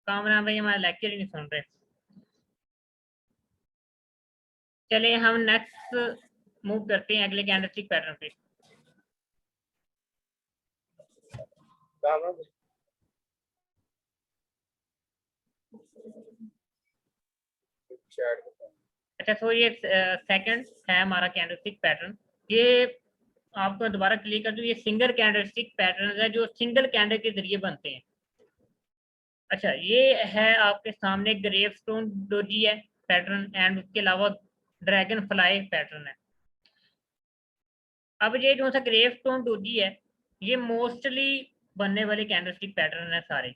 कामरान भाई हमारा लेक्चर ही नहीं सुन रहे। चलिए हम नेक्स्ट मूव करते हैं अगले कैंडलस्टिक पैटर्न पे। अच्छा, तो ये सेकंड है हमारा कैंडलस्टिक पैटर्न। ये आपको दोबारा क्लियर कर दूं, ये सिंगल कैंडलस्टिक पैटर्न है जो सिंगल कैंडल के जरिए बनते हैं। अच्छा, ये है आपके सामने ग्रेवस्टोन डोजी है पैटर्न, एंड उसके अलावा ड्रैगन फ्लाई पैटर्न है। अब ये जो सा ग्रेवस्टोन डोजी है, ये मोस्टली बनने वाले कैंडलस्टिक पैटर्न है सारे।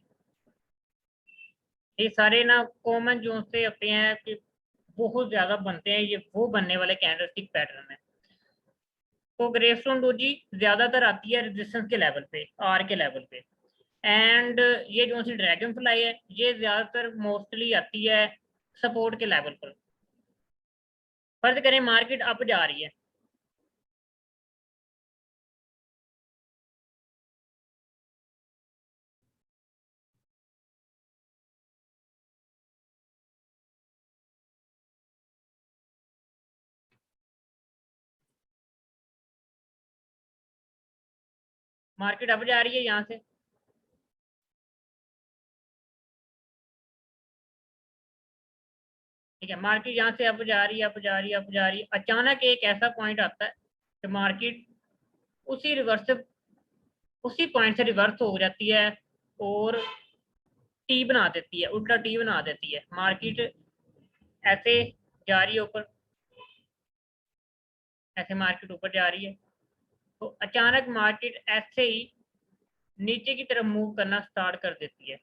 ये सारे ना कॉमन जो से होते हैं कि बहुत ज्यादा बनते हैं, ये वो बनने वाले कैंडलस्टिक पैटर्न है। तो ग्रेवस्टोन डोजी ज्यादातर आती है रेजिस्टेंस के लेवल पे, आर के लेवल पे। एंड ये जो सी ड्रैगन फ्लाई है, ये ज्यादातर मोस्टली आती है सपोर्ट के लेवल पर। फर्ज करें मार्केट अप जा रही है, मार्केट अप जा रही है यहाँ से, ठीक है। मार्केट यहाँ से अप जा रही है, अप जा रही है, अप जा रही है। अचानक एक ऐसा पॉइंट आता है कि मार्केट उसी रिवर्स से, उसी पॉइंट से रिवर्स हो जाती है और टी बना देती है, उल्टा टी बना देती है। मार्केट ऐसे जा रही है ऊपर, ऐसे मार्केट ऊपर जा रही है, तो अचानक मार्केट ऐसे ही नीचे की तरफ मूव करना स्टार्ट कर देती है।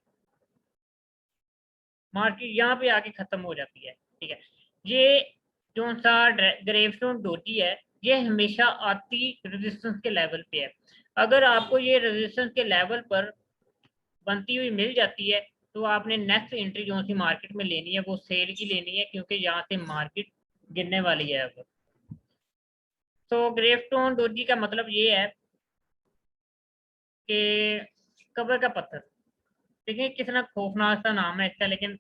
मार्केट यहाँ पे आके खत्म हो जाती है, ठीक है। ये जो सा ग्रेवस्टोन डोजी है, ये हमेशा आती रेजिस्टेंस के लेवल पे है। अगर आपको ये रेजिस्टेंस के लेवल पर बनती हुई मिल जाती है, तो आपने नेक्स्ट एंट्री जो सी मार्केट में लेनी है वो सेल की लेनी है, क्योंकि यहाँ से मार्केट गिरने वाली है अब। तो ग्रेवस्टोन डोजी का मतलब ये है कि कब्र का पत्थर। देखिए कितना खौफनाक सा नाम है इसका, लेकिन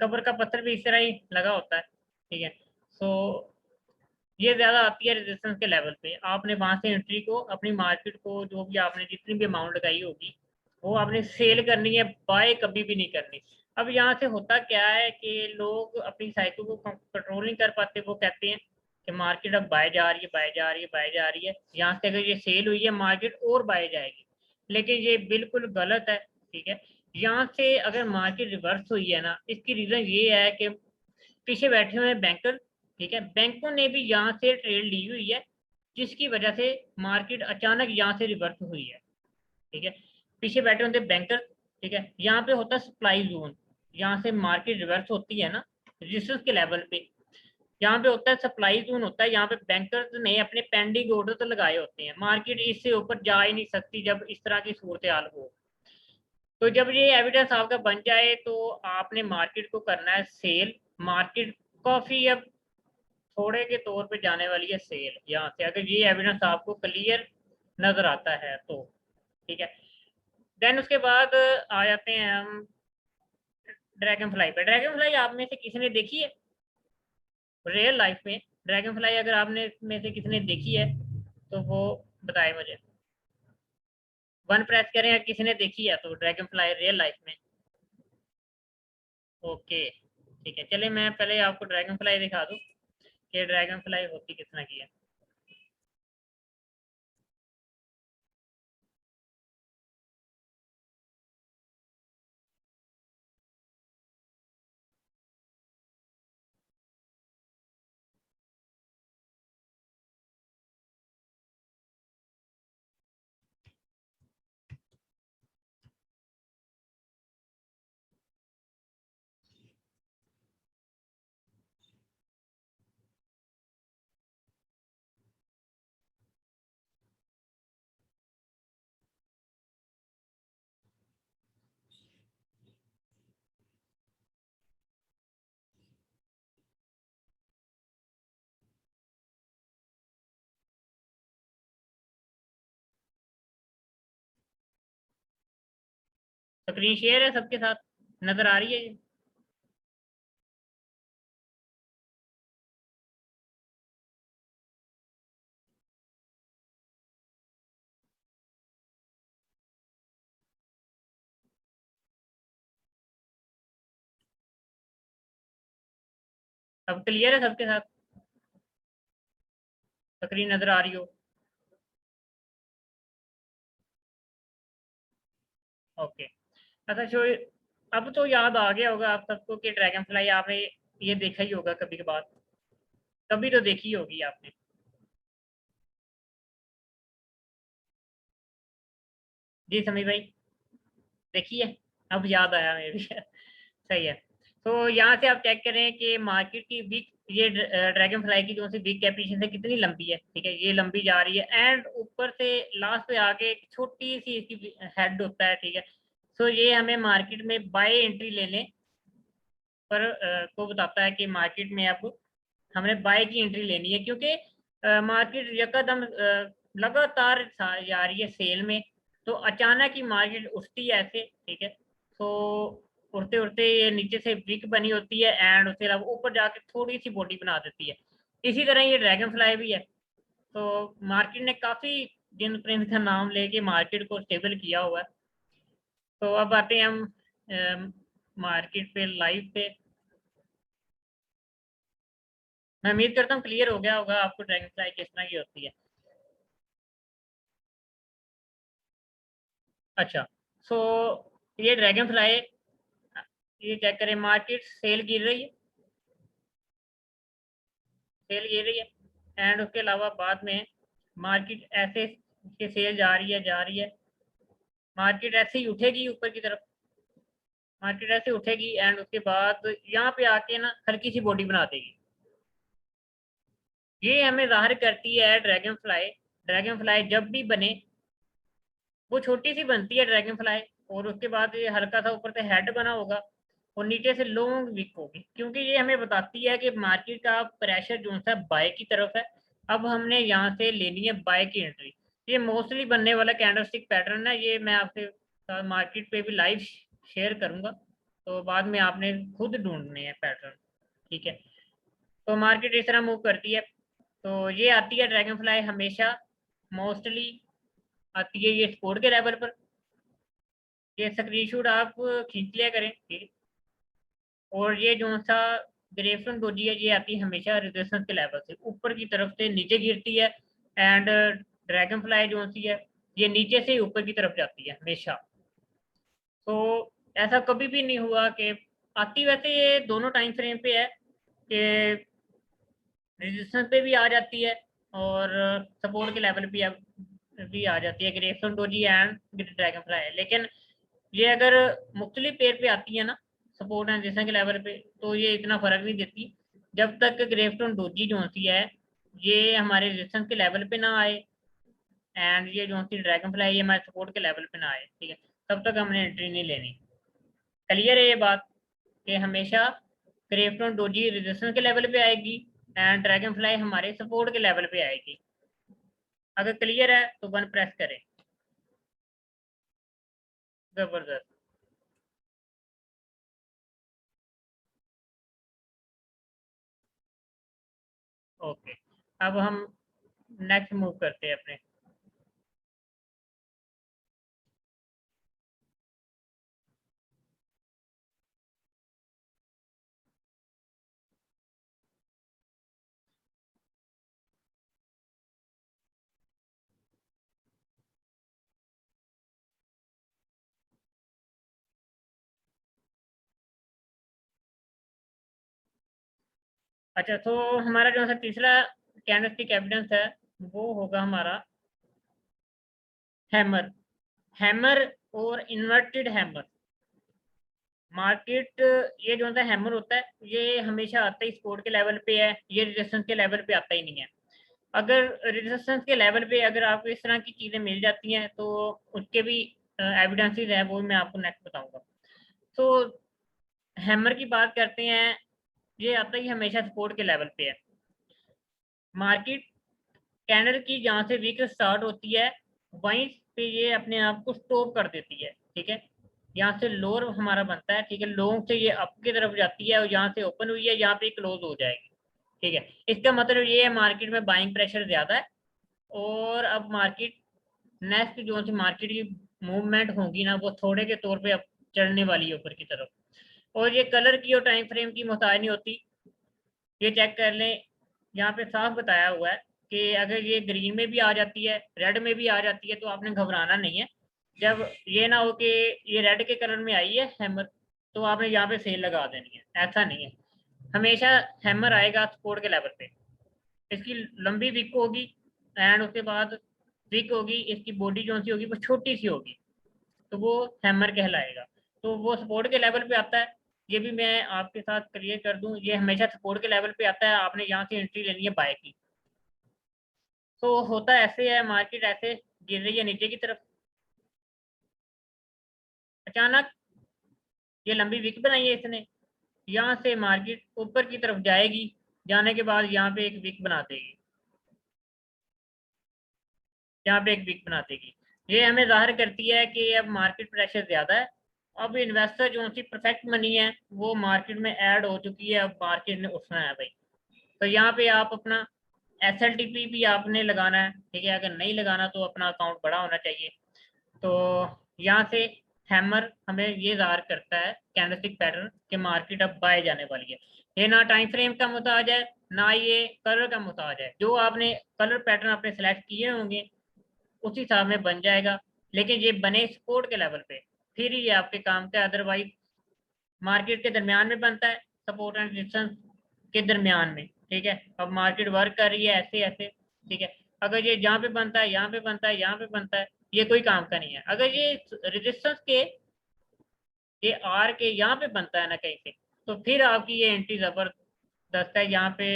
कब्र का पत्थर भी इस तरह ही लगा होता है, ठीक है। सो ये ज्यादा आती है रेजिस्टेंस के लेवल पे। आपने वहां से एंट्री को, अपनी मार्केट को, जो भी आपने जितनी भी अमाउंट लगाई होगी, वो आपने सेल करनी है, बाय कभी भी नहीं करनी। अब यहाँ से होता क्या है कि लोग अपनी साइकिल को कंट्रोल नहीं कर पाते। वो कहते हैं कि मार्केट अब बाय जा रही है, बाय जा रही है, बाय जा रही है, यहाँ से अगर ये सेल हुई है मार्केट और बाय जाएगी। लेकिन ये बिल्कुल गलत है, ठीक है। यहाँ से अगर मार्केट रिवर्स हुई है ना, इसकी रीजन ये है कि पीछे बैठे हुए हैं बैंकर, ठीक है। बैंकों ने भी यहाँ से ट्रेड ली हुई है, जिसकी वजह से मार्केट अचानक यहाँ से रिवर्स हुई है, ठीक है। पीछे बैठे होते बैंकर, ठीक है। यहाँ पे होता है सप्लाई जोन, यहाँ से मार्केट रिवर्स होती है ना रेजिस्टेंस के लेवल पे, यहाँ पे होता है सप्लाई जोन होता है। यहाँ पे बैंकर्स ने अपने पेंडिंग ऑर्डर तो लगाए होते हैं, मार्केट इससे ऊपर जा ही नहीं सकती जब इस तरह की सूरत हाल हो। तो जब ये एविडेंस आपका बन जाए, तो आपने मार्केट को करना है सेल। मार्केट काफी अब थोड़े के तौर पे जाने वाली है सेल यहाँ से, अगर ये एविडेंस आपको क्लियर नजर आता है तो, ठीक है। देन उसके बाद आ जाते हैं हम ड्रैगन फ्लाई पे। ड्रैगन फ्लाई आप में से किसी ने देखी है रियल लाइफ में? ड्रैगन फ्लाई अगर आपने में से किसी ने देखी है तो वो बताए मुझे। वन प्रेस करें अगर किसी ने देखी है तो ड्रैगन फ्लाई रियल लाइफ में। ओके, ठीक है। चलिए मैं पहले आपको ड्रैगन फ्लाई दिखा दूँ कि ड्रैगन फ्लाई होती किस तरह की है। स्क्रीन शेयर है सबके साथ? नजर आ रही है ये? अब क्लियर है सबके साथ? स्क्रीन नजर आ रही हो? ओके। अच्छा शो, अब तो याद आ गया होगा आप सबको कि ड्रैगन फ्लाई आपने ये देखा ही होगा कभी कभार, कभी तो देखी होगी आपने। जी समी भाई, देखिए, अब याद आया मेरे भी। सही है। तो यहाँ से आप चेक करें कि मार्केट की वीक, ये ड्रैगन फ्लाई की जो सी वीक कैपेसिटी है कितनी लंबी है, ठीक है, ये लंबी जा रही है एंड ऊपर से लास्ट पे आके एक छोटी सी इसकी हेड होता है, ठीक है। सो ये हमें मार्केट में बाय एंट्री लेने पर को बताता है कि मार्केट में अब हमने बाय की एंट्री लेनी है, क्योंकि मार्केट यकदम लगातार जा रही है सेल में। तो अचानक ही मार्केट उठती है ऐसे, ठीक है। तो उड़ते उड़ते ये नीचे से विक बनी होती है एंड उसके अलावा ऊपर जाके थोड़ी सी बॉडी बना देती है। इसी तरह ये ड्रैगन फ्लाई भी है। तो मार्केट ने काफी जिन प्रिंस का नाम लेके मार्केट को स्टेबल किया हुआ है। तो अब आते हैं हम मार्केट पे लाइव पे। मैं उम्मीद करता हूँ क्लियर हो गया होगा आपको ड्रैगन फ्लाई किस तरह की होती है। अच्छा। सो ये ड्रैगन फ्लाई, ये चेक करें, मार्केट सेल गिर रही है, सेल गिर रही है एंड उसके अलावा बाद में मार्केट ऐसे के सेल जा रही है, जा रही है। मार्केट ऐसे ही उठेगी ऊपर की तरफ, मार्केट ऐसे उठेगी एंड उसके बाद यहाँ पे आके ना हल्की सी बॉडी बना देगी। ये हमें जाहिर करती है ड्रैगन फ्लाई। ड्रैगन फ्लाई जब भी बने, वो छोटी सी बनती है ड्रैगन फ्लाई, और उसके बाद ये हल्का सा ऊपर से हेड बना होगा और नीचे से लॉन्ग विक होगी, क्योंकि ये हमें बताती है कि मार्केट का प्रेशर जो सा बाय की तरफ है। अब हमने यहाँ से लेनी है बाय की एंट्री। ये मोस्टली बनने वाला कैंडलस्टिक पैटर्न है, ये मैं आपसे मार्केट पे भी लाइव शेयर करूंगा, तो बाद में आपने खुद ढूंढने हैं पैटर्न, ठीक है। तो मार्केट इस तरह मूव करती है। तो ये आती है ड्रैगन फ्लाई हमेशा, मोस्टली आती है ये सपोर्ट के लेवल पर। ये स्क्रीनशॉट आप खींच लिया करें, ठीक है। और ये जो सा ग्रेफन डोजी है, ये आती है हमेशा रेजिस्टेंस के लेवल से, ऊपर की तरफ से नीचे गिरती है एंड ड्रैगन फ्लाई जो सी है ये नीचे से ऊपर की तरफ जाती है हमेशा। तो ऐसा कभी भी नहीं हुआ कि आती, वैसे ये दोनों टाइम फ्रेम पे है कि रेजिस्टेंस पे भी आ जाती है और सपोर्ट के लेवल पे भी आ जाती है, ग्रेफन डोजी एंड ड्रैगन फ्लाई। लेकिन ये अगर मुख्तलिफ पेड़ पे आती है ना, सपोर्ट एंड रेजिस्टेंस के लेवल पे, तो ये इतना फर्क नहीं देती जब तक ग्रेफटन डोजी जो होती है ये हमारे रेजिस्टेंस के लेवल पे ना आए एंड ये जो होती है ड्रैगन फ्लाई ये हमारे सपोर्ट के लेवल पे ना आए, ठीक है। तब तक हमने एंट्री नहीं लेनी। क्लियर है ये बात कि हमेशा ग्रेफटन डोजी रेजिस्टेंस के लेवल पे आएगी एंड ड्रैगन फ्लाई हमारे सपोर्ट के लेवल पे आएगी। अगर क्लियर है तो वन प्रेस करें। जबरदस्त। ओके। अब हम नेक्स्ट मूव करते हैं अपने। अच्छा, तो हमारा जो है तीसरा कैंडलस्टिक एविडेंस है वो होगा हमारा हैमर। हैमर और इन्वर्टेड हैमर। मार्केट, ये जो है हैमर होता है ये हमेशा आता ही सपोर्ट के लेवल पे है, ये रेजिस्टेंस के लेवल पे आता ही नहीं है। अगर रेजिस्टेंस के लेवल पे अगर आपको इस तरह की चीज़ें मिल जाती हैं तो उसके भी एविडेंसेस है, वो मैं आपको नेक्स्ट बताऊंगा। तो हैमर की बात करते हैं, ये आता ही हमेशा सपोर्ट के लेवल पे है। मार्केट कैंडल की जहाँ से वीक स्टार्ट होती है वहीं पे ये अपने आप को स्टॉप कर देती है, ठीक है। यहाँ से लोअर हमारा बनता है, ठीक है, लोअर से ये अप की तरफ जाती है और यहाँ से ओपन हुई है, यहाँ पे क्लोज हो जाएगी, ठीक है। इसका मतलब ये है मार्केट में बाइंग प्रेशर ज्यादा है, और अब मार्केट नेक्स्ट जो सी मार्केट की मूवमेंट होगी ना, वो थोड़े के तौर पे अब चढ़ने वाली है ऊपर की तरफ। और ये कलर की और टाइम फ्रेम की मोहताज नहीं होती, ये चेक कर लें, यहाँ पे साफ बताया हुआ है कि अगर ये ग्रीन में भी आ जाती है, रेड में भी आ जाती है, तो आपने घबराना नहीं है। जब ये ना हो कि ये रेड के कलर में आई है हैमर, तो आपने यहाँ पे सेल लगा देनी है, ऐसा नहीं है। हमेशा हैमर आएगा सपोर्ट के लेवल पे, इसकी लंबी विक होगी, एंड उसके बाद विक होगी, इसकी बॉडी जो सी होगी वो छोटी सी होगी, तो वो हैमर कहलाएगा। तो वो सपोर्ट के लेवल पे आता है, ये भी मैं आपके साथ क्लियर कर दूं, ये हमेशा सपोर्ट के लेवल पे आता है, आपने यहाँ से एंट्री लेनी है बाय की। तो होता ऐसे है, मार्केट ऐसे गिर रही है नीचे की तरफ, अचानक ये लंबी विक बनाई है इसने, यहाँ से मार्केट ऊपर की तरफ जाएगी, जाने के बाद यहाँ पे एक विक बना देगी, यहाँ पे एक विक बना देगी। ये हमें जाहिर करती है कि अब मार्केट प्रेशर ज्यादा है, अब इन्वेस्टर जो सी परफेक्ट मनी है वो मार्केट में ऐड हो चुकी है, अब मार्केट ने उठना है भाई। तो यहाँ पे आप अपना SLTP भी आपने लगाना है, ठीक है, अगर नहीं लगाना तो अपना अकाउंट बड़ा होना चाहिए। तो यहाँ से हैमर हमें ये ज़ाहिर करता है कैंडलस्टिक पैटर्न के मार्केट अब बाय जाने वाली है। ये ना टाइम फ्रेम का मुताज है, ना ये कलर का मुताज है, जो आपने कलर पैटर्न अपने सेलेक्ट किए होंगे उस हिसाब में बन जाएगा, लेकिन ये बने सपोर्ट के लेवल पे, फिर ये आपके काम का, अदरवाइज मार्केट के दरमियान में बनता है, सपोर्ट एंड रेजिस्टेंस के दरमियान में, ठीक है। अब मार्केट वर्क कर रही है ऐसे ऐसे, ठीक है, अगर ये जहाँ पे बनता है, यहाँ पे बनता है, यहाँ पे बनता है, ये कोई काम का नहीं है। अगर ये रेजिस्टेंस के, ये आर के यहाँ पे बनता है ना कहीं से, तो फिर आपकी ये एंट्री जबरदस्त है यहाँ पे।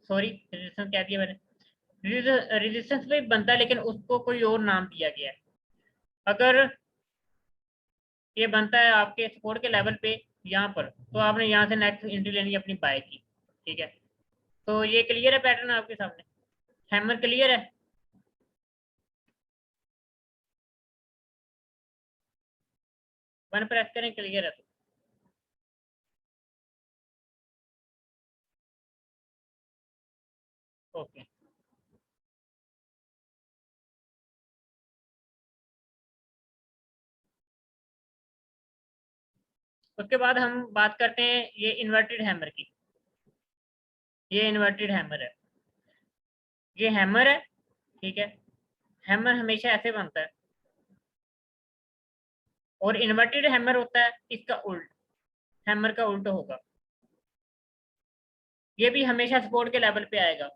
सॉरी, रेजिस्टेंस कह दिया मैंने, रेजिस्टेंस पे बनता है लेकिन उसको कोई और नाम दिया गया है। अगर ये बनता है आपके सपोर्ट के लेवल पे यहाँ पर, तो आपने यहाँ से नेक्स्ट एंट्री लेनी है अपनी बाय की, ठीक है। तो ये क्लियर है पैटर्न आपके सामने, हैमर क्लियर है। वन प्रेस करें, क्लियर है तो। ओके, उसके बाद हम बात करते हैं ये इन्वर्टेड हैमर की। ये इन्वर्टेड हैमर है, ये हैमर है, ठीक है। हैमर हमेशा ऐसे बनता है, और इन्वर्टेड हैमर होता है इसका उल्ट, हैमर का उल्ट होगा। ये भी हमेशा सपोर्ट के लेवल पे आएगा।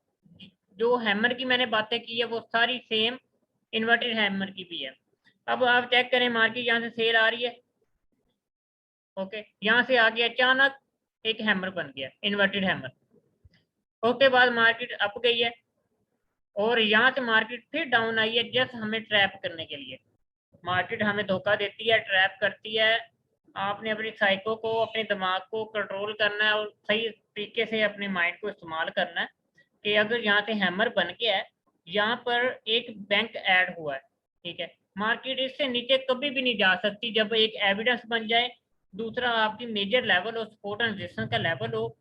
जो हैमर की मैंने बातें की है वो सारी सेम इन्वर्टेड हैमर की भी है। अब आप चेक करें, मार्केट यहाँ से सेल आ रही है, ओके, यहाँ से आगे अचानक एक हैमर बन गया, इन्वर्टेड हैमर। उसके बाद मार्केट अप गई है, और यहाँ से मार्केट फिर डाउन आई है, जस्ट हमें ट्रैप करने के लिए। मार्केट हमें धोखा देती है, ट्रैप करती है। आपने अपनी साइको को, अपने दिमाग को कंट्रोल करना है, और सही तरीके से अपने माइंड को इस्तेमाल करना है कि अगर यहाँ से हैमर बन गया है, यहाँ पर एक बैंक ऐड हुआ है, ठीक है, मार्केट इससे नीचे कभी भी नहीं जा सकती जब एक एविडेंस बन जाए, दूसरा आपकी मेजर लेवल हो, सपोर्ट एंड रेजिस्टेंस का लेवल हो,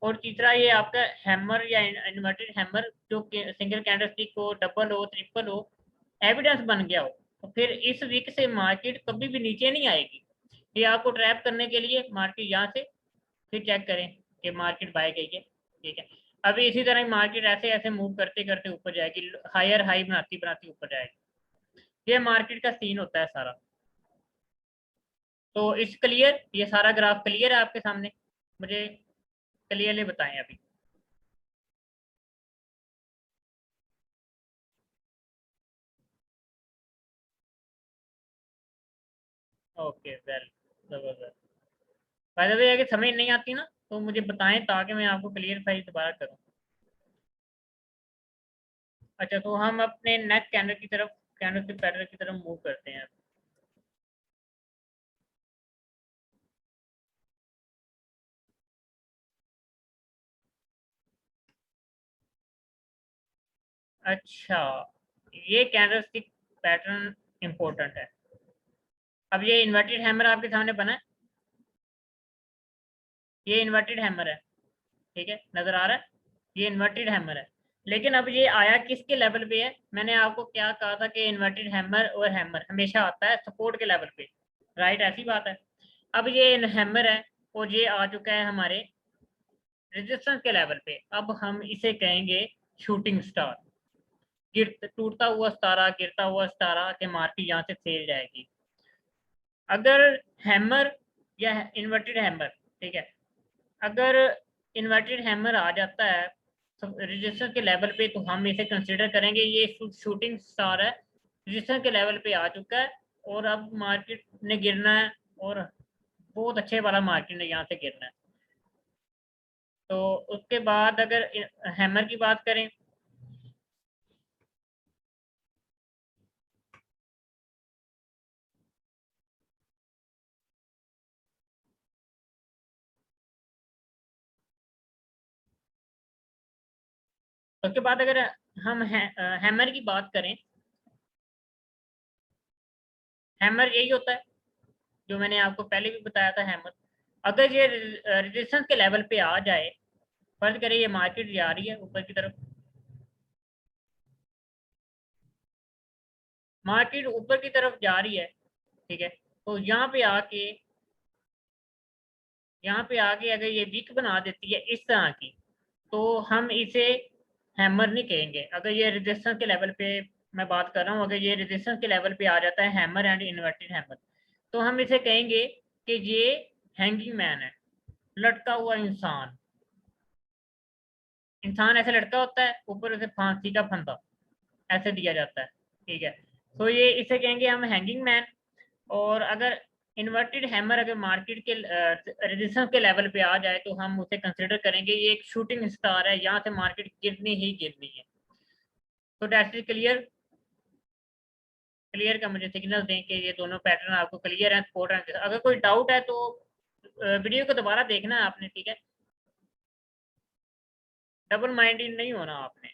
और तीसरा ये आपका हैमर या इन्वर्टेड हैमर जो सिंगल कैंडलस्टिक हो, डबल हो, ट्रिपल हो, एविडेंस बन गया हो, तो फिर इस वीक से मार्केट कभी भी नीचे नहीं आएगी। ये आपको ट्रैप करने के लिए मार्केट यहाँ से फिर चेक करें कि मार्केट बाय गई है, ठीक है। अभी इसी तरह मार्केट ऐसे ऐसे मूव करते करते ऊपर जाएगी, हायर हाई बनाती बनाती ऊपर जाएगी। ये मार्केट का सीन होता है सारा। तो इस क्लियर, ये सारा ग्राफ क्लियर है आपके सामने, मुझे क्लियरली बताएं अभी। ओके, वेल, जबरदस्त। बाय द वे, अगर समझ नहीं आती ना तो मुझे बताएं, ताकि मैं आपको क्लियरफाई दोबारा करूं। अच्छा, तो हम अपने नेक्स्ट कैंडल की तरफ, कैंडल के पैटर्न की तरफ मूव करते हैं। अच्छा, ये कैंडल स्टिक पैटर्न इंपॉर्टेंट है। अब ये इन्वर्टेड हैमर आपके सामने बना है, ये इन्वर्टेड हैमर है, ठीक है, नजर आ रहा है, ये इन्वर्टेड हैमर है। लेकिन अब ये आया किसके लेवल पे है? मैंने आपको क्या कहा था कि इन्वर्टेड हैमर और हैमर हमेशा आता है सपोर्ट के लेवल पे, राइट, ऐसी बात है। अब ये हैमर है और ये आ चुका है हमारे रेजिस्टेंस के लेवल पे। अब हम इसे कहेंगे शूटिंग स्टार, टूटता हुआ सितारा, गिरता हुआ सितारा के मार्केट यहाँ से फेल जाएगी। अगर हैमर या इन्वर्टेड हैमर, ठीक है, अगर इन्वर्टेड हैमर आ जाता है रजिस्टर के लेवल पे, तो हम इसे कंसिडर करेंगे ये शूटिंग स्टार है, रजिस्टर के लेवल पे आ चुका है और अब मार्केट ने गिरना है, और बहुत अच्छे वाला मार्केट ने यहाँ से गिरना है। तो उसके बाद अगर हैमर की बात करें, उसके बाद अगर हम हैमर की बात करें, हैमर यही होता है जो मैंने आपको पहले भी बताया था। हैमर अगर ये रेजिस्टेंस के लेवल पे आ जाए, फर्ज करें ये मार्केट जा रही है ऊपर की तरफ, मार्केट ऊपर की तरफ जा रही है, ठीक है, तो यहाँ पे आके अगर ये वीक बना देती है इस तरह की, तो हम इसे हैमर नहीं कहेंगे। अगर ये रेजिस्टेंस के लेवल पे, मैं बात कर रहा हूँ, अगर ये रेजिस्टेंस के लेवल पे आ जाता है हैमर एंड इन्वर्टेड हैमर, तो हम इसे कहेंगे कि ये हैंगिंग मैन है, लटका हुआ इंसान। इंसान ऐसे लटका होता है, ऊपर उसे फांसी का फंदा ऐसे दिया जाता है, ठीक है, तो ये इसे कहेंगे हम हैंगिंग मैन। और अगर इन्वर्टेड हैमर अगर मार्केट के रेजिस्टेंस के लेवल पे आ जाए, तो हम उसे कंसिडर करेंगे ये एक शूटिंग स्टार है, यहाँ से मार्केट गिरनी ही गिरनी है। तो दैट इज क्लियर। क्लियर का मुझे सिग्नल दें कि ये दोनों पैटर्न आपको क्लियर है, सपोर्ट है। अगर कोई डाउट है तो वीडियो को दोबारा देखना है आपने, ठीक है, डबल माइंडेड नहीं होना आपने।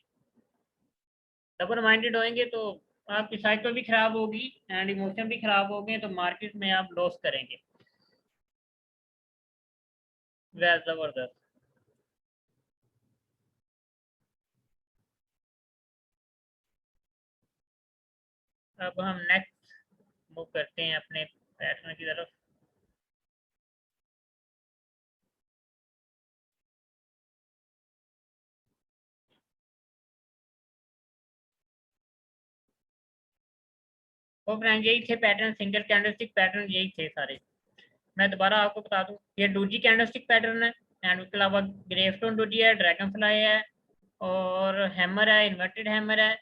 डबल माइंडेड होंगे तो आपकी साइकिल भी खराब होगी एंड इमोशन भी खराब होंगे, तो मार्केट में आप लॉस करेंगे। वह जबरदस्त। अब हम नेक्स्ट मूव करते हैं अपने पैटर्न की तरफ। तो फ्रेंड यही थे पैटर्न, सिंगल कैंडलस्टिक पैटर्न यही थे सारे। मैं दोबारा आपको बता दूं, ये डोजी कैंडलस्टिक पैटर्न है एंड उसके अलावा ग्रेवस्टोन डोजी है, ड्रैगन फ्लाई है, और हैमर है, इन्वर्टेड हैमर है,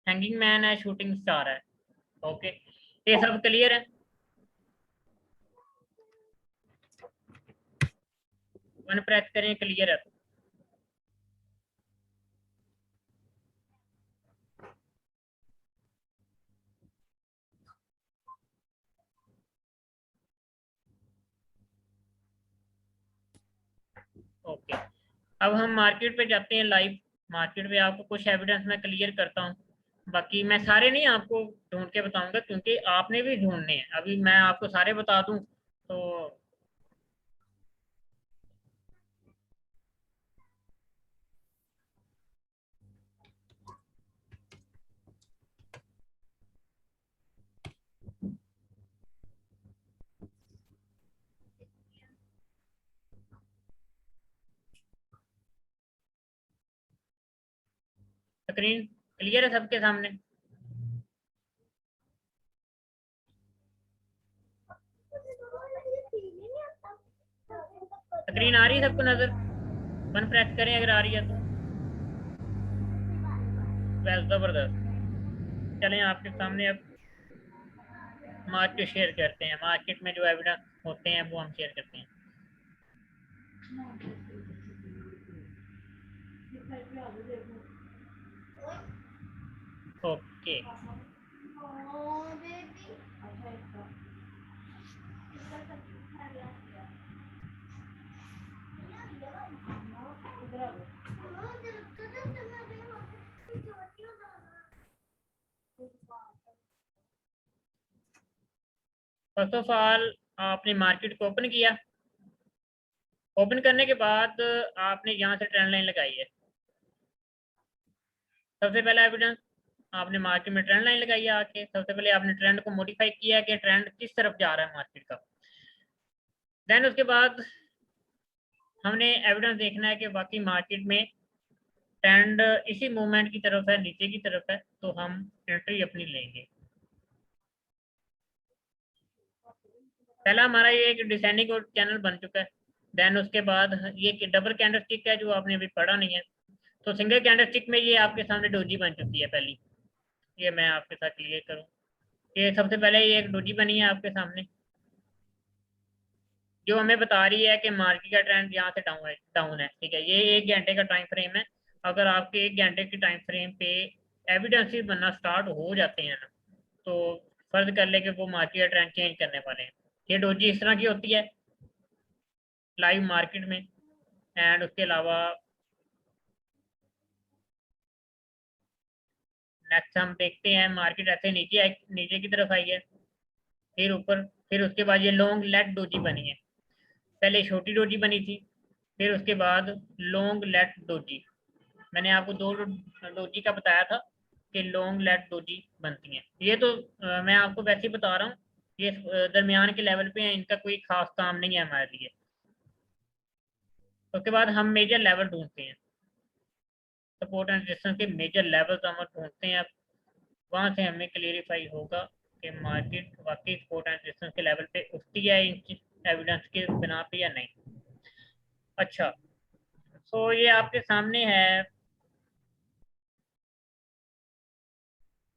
हैंगिंग मैन है, शूटिंग स्टार है। ओके, ये सब क्लियर है? वन प्रेस करें, क्लियर है? ओके, अब हम मार्केट पे जाते हैं लाइव। मार्केट पे आपको कुछ एविडेंस मैं क्लियर करता हूँ, बाकी मैं सारे नहीं आपको ढूंढ के बताऊंगा, क्योंकि आपने भी ढूंढने हैं। अभी मैं आपको सारे बता दूं तो स्क्रीन क्लियर है सबके सामने? स्क्रीन आ रही है सबको नजर? वन प्रेस करें अगर आ रही है तो। वेल जबरदस्त। चलें आपके सामने अब मार्केट शेयर करते हैं। मार्केट में जो एविडेंस होते हैं वो हम शेयर करते हैं। ओके, फर्स्ट ऑफ ऑल आपने मार्केट को ओपन किया, ओपन करने के बाद आपने यहाँ से ट्रेंड लाइन लगाई है। सबसे पहला एविडेंस, आपने मार्केट में ट्रेंड लाइन लगाई है आके, सबसे पहले आपने ट्रेंड को मॉडिफाई किया कि ट्रेंड किस तरफ जा रहा है मार्केट का। देन उसके बाद हमने एविडेंस देखना है कि बाकी मार्केट में ट्रेंड इसी मूवमेंट की तरफ है, नीचे की तरफ है, तो हम एंट्री अपनी लेंगे। पहला हमारा ये एक डिसेंडिंग चैनल बन चुका है। देन उसके बाद ये डबल कैंडलस्टिक है जो आपने अभी पढ़ा नहीं है। तो सिंगल कैंडलस्टिक में ये आपके सामने डोजी बन चुकी है पहली, ये मैं आपके साथ क्लियर करूं। ये सबसे पहले ये एक डोजी बनी है आपके सामने, जो हमें बता रही है कि मार्केट का ट्रेंड यहाँ से डाउन है, ठीक है। ये 1 घंटे का टाइम फ्रेम है। अगर आपके 1 घंटे के टाइम फ्रेम पे एविडेंसेस बनना स्टार्ट हो जाते हैं ना, तो फर्ज कर ले कि वो मार्केट का ट्रेंड चेंज करने वाले हैं। ये डोजी इस तरह की होती है लाइव मार्केट में। एंड उसके अलावा नेक्स्ट हम देखते हैं मार्केट ऐसे नीचे की तरफ आई है, फिर ऊपर, फिर उसके बाद ये लॉन्ग लेट डोजी बनी है। पहले छोटी डोजी बनी थी, फिर उसके बाद लॉन्ग लेट डोजी। मैंने आपको दो डोजी का बताया था कि लॉन्ग लेट डोजी बनती हैं। ये तो मैं आपको वैसे ही बता रहा हूँ, ये दरमियान के लेवल पे है, इनका कोई खास काम नहीं है हमारे लिए। उसके बाद हम मेजर लेवल ढूंढते हैं, सपोर्ट एंड रेजिस्टेंस के मेजर लेवल्स हम ढूंढते हैं। अब वहाँ से हमें क्लियरिफाई होगा कि मार्केट वाकई सपोर्ट एंड रेजिस्टेंस के लेवल पे उठती है इन एविडेंस के बिना पे या नहीं। अच्छा, तो ये आपके सामने है,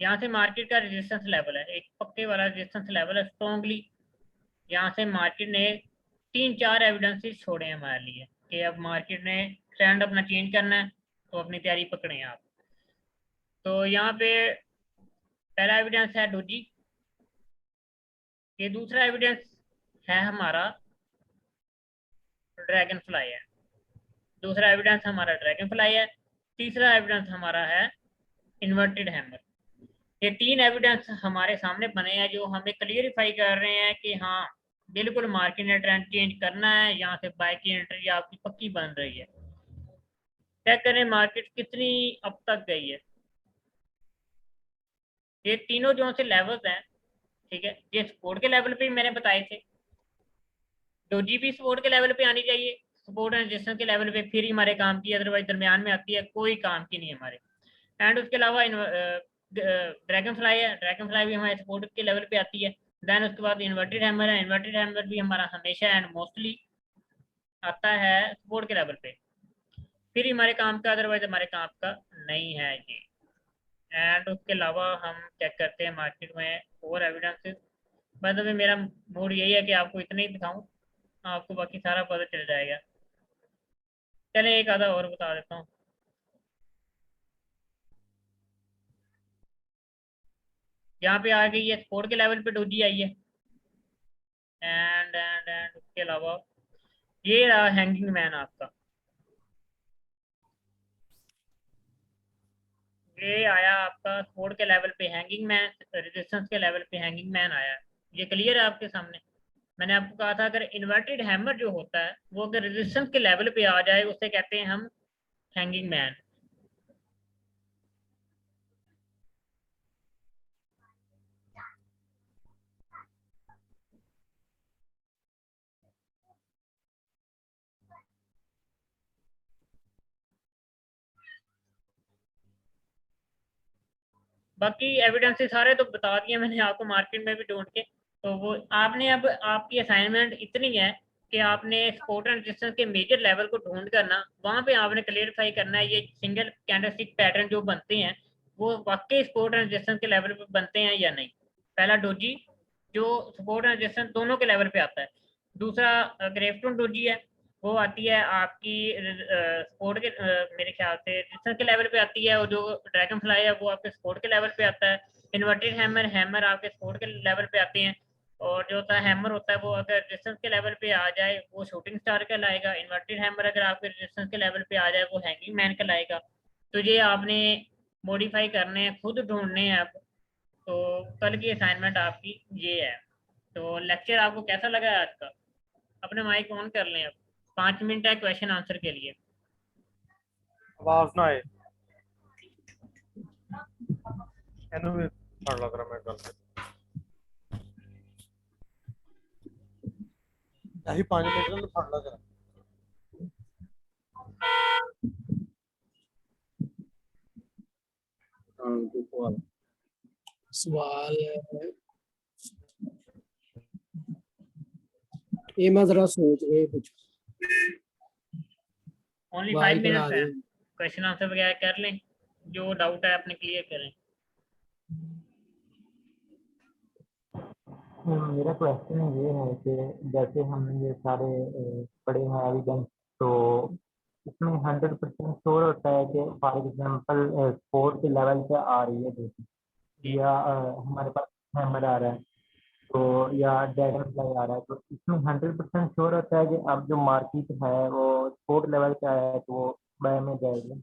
यहाँ से मार्केट का रेजिस्टेंस लेवल है, एक पक्के वाला रेजिस्टेंस लेवल है स्ट्रॉन्गली। यहाँ से मार्केट ने 3-4 एविडेंसेस छोड़े हैं हमारे लिए कि अब मार्केट ने ट्रेंड अपना चेंज करना है, तो अपनी तैयारी पकड़े आप। तो यहाँ पे पहला एविडेंस है डोजी, ये दूसरा एविडेंस है हमारा ड्रैगन फ्लाई है, दूसरा एविडेंस हमारा ड्रैगन फ्लाई है, तीसरा एविडेंस हमारा है इन्वर्टेड हैमर। ये 3 एविडेंस हमारे सामने बने हैं जो हमें क्लियरिफाई कर रहे हैं कि हाँ बिल्कुल मार्केट ने ट्रेंड चेंज करना है, यहाँ से बाय की एंट्री आपकी पक्की बन रही है। चेक करें मार्केट कितनी अब तक गई है। ये तीनों जो से लेवल्स हैं, ठीक है, ये सपोर्ट के लेवल पे ही मैंने बताए थे। डोजी भी सपोर्ट के लेवल पे आनी चाहिए, सपोर्ट एंड रेजिस्टेंस के लेवल पे फिर ही हमारे काम की, अदरवाइज दरमियान में आती है कोई काम की नहीं हमारे। एंड उसके अलावा ड्रैगन फ्लाई है, ड्रैगन फ्लाई भी हमारे सपोर्ट के लेवल पे आती है। देन उसके बाद इन्वर्टेड हैमर है, इन्वर्टेड हैमर भी हमारा हमेशा एंड मोस्टली आता है सपोर्ट के लेवल पे, फिर ही हमारे काम का, अदरवाइज हमारे काम का नहीं है ये। एंड उसके अलावा हम चेक करते हैं मार्केट में और एविडेंसेस। मतलब मेरा मूड यही है कि आपको इतना ही दिखाऊं, आपको बाकी सारा पता चल जाएगा। चलें एक आधा और बता देता हूँ। यहाँ पे आ गई है सपोर्ट के लेवल पे डोजी आई है। एंड उसके अलावा ये रहा हैंगिंग मैन आपका, ये आया आपका सपोर्ट के लेवल पे हैंगिंग मैन, रेजिस्टेंस के लेवल पे हैंगिंग मैन आया। ये क्लियर है आपके सामने। मैंने आपको कहा था अगर इन्वर्टेड हैमर जो होता है वो अगर रेजिस्टेंस के लेवल पे आ जाए उसे कहते हैं हम हैंगिंग मैन। बाकी एविडेंसेस सारे तो बता दिए मैंने आपको मार्केट में भी ढूंढ के। तो वो आपने अब आपकी असाइनमेंट इतनी है कि आपने सपोर्ट एंड रेजिस्टेंस के मेजर लेवल को ढूंढ करना, वहां पे आपने क्लियरिफाई करना है ये सिंगल कैंडलस्टिक पैटर्न जो बनते हैं वो वाकई सपोर्ट एंड रेजिस्टेंस के लेवल पे बनते हैं या नहीं। पहला डोजी जो सपोर्ट एंड रेजिस्टेंस दोनों के लेवल पे आता है। दूसरा ग्रेफटोन डोजी है, वो आती है आपकी सपोर्ट के मेरे ख्याल से रेजिस्टेंस के लेवल पे आती है, और जो ड्रैगन फ्लाई है वो आपके सपोर्ट के लेवल पे आता है। इन्वर्टेड हैमर, हैमर आपके सपोर्ट के लेवल पे आते हैं, और जो होता है हैमर होता है वो अगर रेजिस्टेंस के लेवल पे आ जाए वो शूटिंग स्टार कहलाएगा। इन्वर्टेड हैमर अगर आपके रेजिस्टेंस के लेवल पे आ जाए वो हैंगिंग मैन कहलाएगा। तो ये आपने मॉडिफाई करने हैं, खुद ढूंढने हैं अब। तो कल की असाइनमेंट आपकी ये है। तो लेक्चर आपको कैसा लगा आज का? अपने माइक ऑन कर लें, अब 5 मिनट है क्वेश्चन आंसर के लिए। आवाज ना आए ਇਹਨੂੰ ਵੀ ਫੜ ਲਾ ਕਰਾਂ ਮੈਂ ਗੱਲ ਅਸੀਂ 5 ਮਿੰਟ ਨੂੰ ਫੜ ਲਾ ਕਰਾਂ सवाल है ये मैं जरा सोच रही कुछ ओनली वाई 5 करा मिनट्स है, रही क्वेश्चन आंसर वगैरह कर लें, जो डाउट है अपने क्लियर करें। मेरा क्वेश्चन ये है कि जैसे हम ये सारे पढ़े हैं एविडेंस, तो इसमें 100% श्योर होता है कि फॉर एग्जांपल स्पोर्ट के लेवल पे आ रही है जैसे, या हमारे पास हैमर आ रहा है तो, या ड्रैगन फ्लाई आ रहा है, तो इसमें 100% श्योर होता है कि अब जो मार्केट है वो स्पोर्ट लेवल पे आया है तो वो बाय में जाएगा।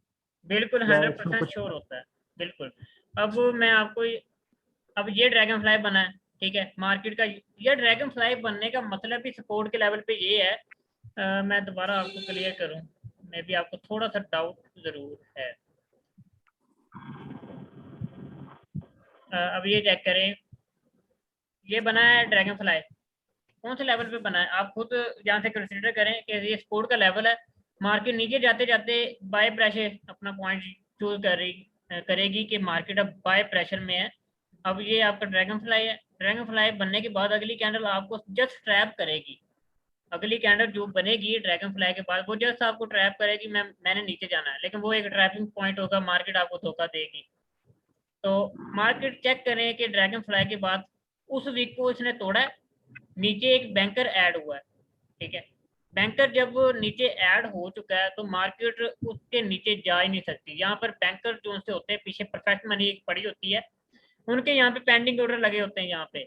बिल्कुल या 100% इसमें कुछ श्योर होता है, बिल्कुल। अब मैं आपको अब ये ड्रैगन फ्लाई बना है, ठीक है, मार्केट का ये ड्रैगन फ्लाई बनने का मतलब ही सपोर्ट के लेवल पे ये है। मैं दोबारा आपको क्लियर करूं, मे भी आपको थोड़ा सा डाउट जरूर है। अब ये चेक करें, ये बना है ड्रैगन फ्लाई, कौन से लेवल पे बना है आप खुद यहाँ से कंसिडर करें कि ये सपोर्ट का लेवल है। मार्केट नीचे जाते जाते बाय प्रेशर अपना पॉइंट चूज करेगी कि मार्केट अब बाय प्रेशर में है। अब ये आपका ड्रैगन फ्लाई है, ड्रैगन फ्लाई बनने के बाद अगली कैंडल आपको जस्ट ट्रैप करेगी। अगली कैंडल जो बनेगी ड्रैगन फ्लाई के बाद वो जस्ट आपको ट्रैप करेगी, मैंने नीचे जाना है, लेकिन वो एक ट्रैपिंग पॉइंट होगा, मार्केट आपको धोखा देगी। तो मार्केट चेक करें कि ड्रैगन फ्लाई के बाद उस वीक को इसने तोड़ा है, नीचे एक बैंकर ऐड हुआ है, ठीक है। बैंकर जब नीचे ऐड हो चुका है तो मार्केट उसके नीचे जा ही नहीं सकती। यहाँ पर बैंकर जो से होते हैं पीछे परफेक्ट मनी पड़ी होती है, उनके यहाँ पे पेंडिंग ऑर्डर लगे होते हैं यहाँ पे।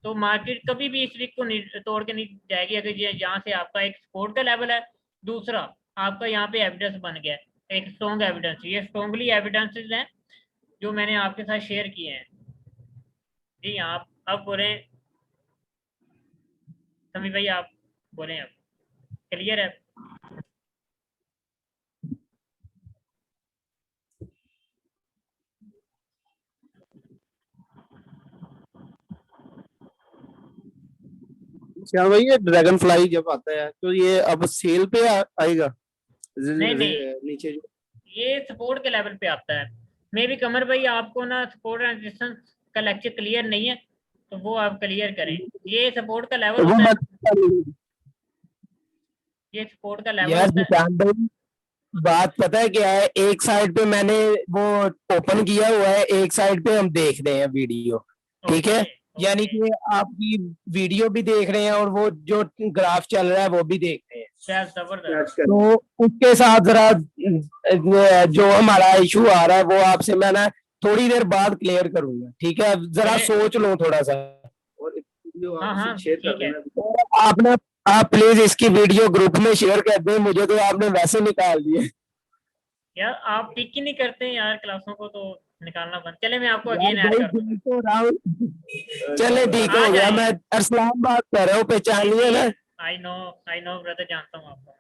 तो मार्केट कभी भी इस वीक को तोड़ के नहीं जाएगी अगर ये यहाँ से आपका एक सपोर्ट का लेवल है, दूसरा आपका यहाँ पे एविडेंस बन गया है, एक स्ट्रॉन्ग एविडेंस। ये स्ट्रॉन्गली एविडेंसेस हैं जो मैंने आपके साथ शेयर किए हैं। जी आप अब बोले समी भाई, आप बोले अब क्लियर है? क्या भाई ये ड्रैगन फ्लाई जब आता है तो ये अब सेल पे आएगा नहीं नहीं, नीचे जो ये सपोर्ट के लेवल पे आता है। मे भी कमर भाई आपको ना सपोर्ट एंड रेजिस्टेंस का लेक्चर क्लियर नहीं है, तो वो आप क्लियर करें। ये सपोर्ट का लेवल होता है, ये सपोर्ट का लेवल यार होता है। जिशान भाई बात पता है क्या है, एक साइड पे मैंने वो ओपन किया हुआ है, एक साइड पे हम देख रहे हैं वीडियो, ठीक है। यानी कि आपकी वीडियो भी देख रहे हैं और वो जो ग्राफ चल रहा है वो भी देख रहे हैं। जबरदस्त। तो उसके साथ जरा जो हमारा इशू आ रहा है वो आपसे मैं ना थोड़ी देर बाद क्लियर करूंगा, ठीक है। जरा सोच लो थोड़ा सा और वीडियो हाँ हाँ शेयर कर ठीक है। देना आप ना, आप प्लीज इसकी वीडियो ग्रुप में शेयर कर दें, मुझे तो आपने वैसे निकाल दिए यार आप पिक ही नहीं करते हैं यार क्लासों को, तो निकालना बंद। चले मैं आपको अगेन यार ऐड भाई कर दूंगा। देख तो रहा हूँ। चले ठीक आ हो गया, जाए। मैं अरसलान बात कर रहा हूँ, पहचान लिया ना। आई नो ब्रदर, जानता हूँ आपको।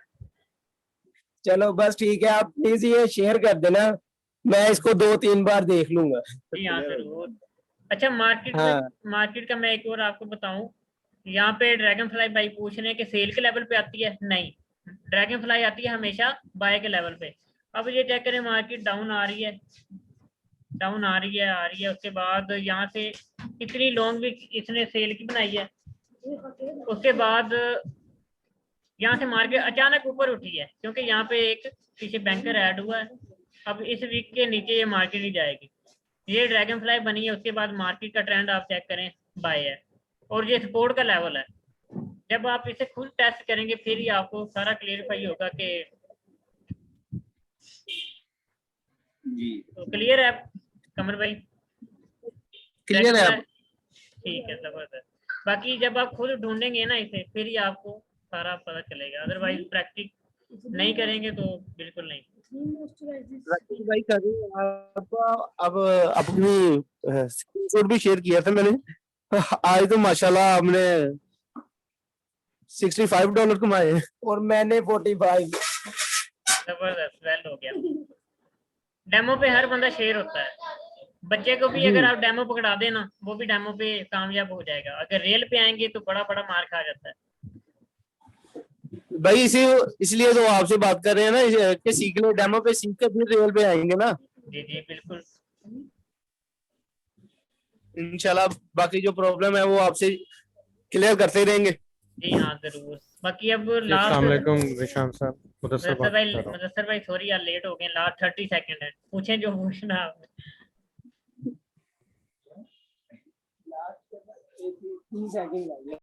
चलो बस ठीक है, आप प्लीज ये शेयर कर देना, मैं इसको 2-3 बार देख लूंगा। जी हाँ जरूर। अच्छा मार्केट में, हाँ मार्केट का मैं एक और आपको बताऊं, यहाँ पे ड्रैगन फ्लाई भाई पूछ रहे हैं कि सेल के लेवल पे आती है, नहीं, ड्रैगन फ्लाई आती है हमेशा बाय के लेवल पे। अब ये चेक करें, मार्केट डाउन आ रही है, डाउन आ रही है, उसके बाद यहाँ से इतनी लॉन्ग भी इसने सेल की बनाई है, उसके बाद यहाँ से मार्केट अचानक ऊपर उठी है क्योंकि यहाँ पे एक पीछे बैंकर ऐड हुआ है। अब इस वीक के नीचे ये मार्केट नहीं जाएगी, ये ड्रैगन फ्लाई बनी है, उसके बाद मार्केट का ट्रेंड आप चेक करें बाय है, और ये सपोर्ट का लेवल है। जब आप इसे खुद टेस्ट करेंगे फिर ही आपको सारा क्लियरफाई होगा कि जी तो क्लियर है कमर भाई? क्लियर है। ठीक है जबरदस्त। बाकी जब आप खुद ढूंढेंगे ना इसे फिर ही आपको सारा पता चलेगा, अदरवाइज प्रैक्टिस नहीं करेंगे तो बिल्कुल नहीं। भाई कर रही हूँ, अब अपनी स्क्रीनशॉट भी शेयर किया था मैंने, आज तो माशाल्लाह आपने $65 कमाए। और मैंने 45। जबरदस्त, वेल हो गया। डेमो पे हर बंदा शेर होता है। बच्चे को भी अगर आप डेमो पकड़ा देना, वो भी डेमो पे कामयाब हो जाएगा। अगर रियल पे आएंगे तो बड़ा बड़ा मार खा जाता है। भाई इसलिए तो आपसे बात कर रहे हैं ना कि सीख ले, डेमो पे सीख के फिर रियल पे आएंगे ना जी जी बिल्कुल। इंशाल्लाह। बाकी जो प्रॉब्लम है वो आपसे क्लियर करते रहेंगे। जी हाँ जरूर। बाकी अब अस्सलाम लास्ट वालेकुम रिशान साहब, मुदस्सिर बात कर रहा हूँ। मुदस्सिर भाई सॉरी यार लेट हो गए, लास्ट 30 सेकंड है, पूछें जो पूछना है आपने। 30 सेकंड लगे।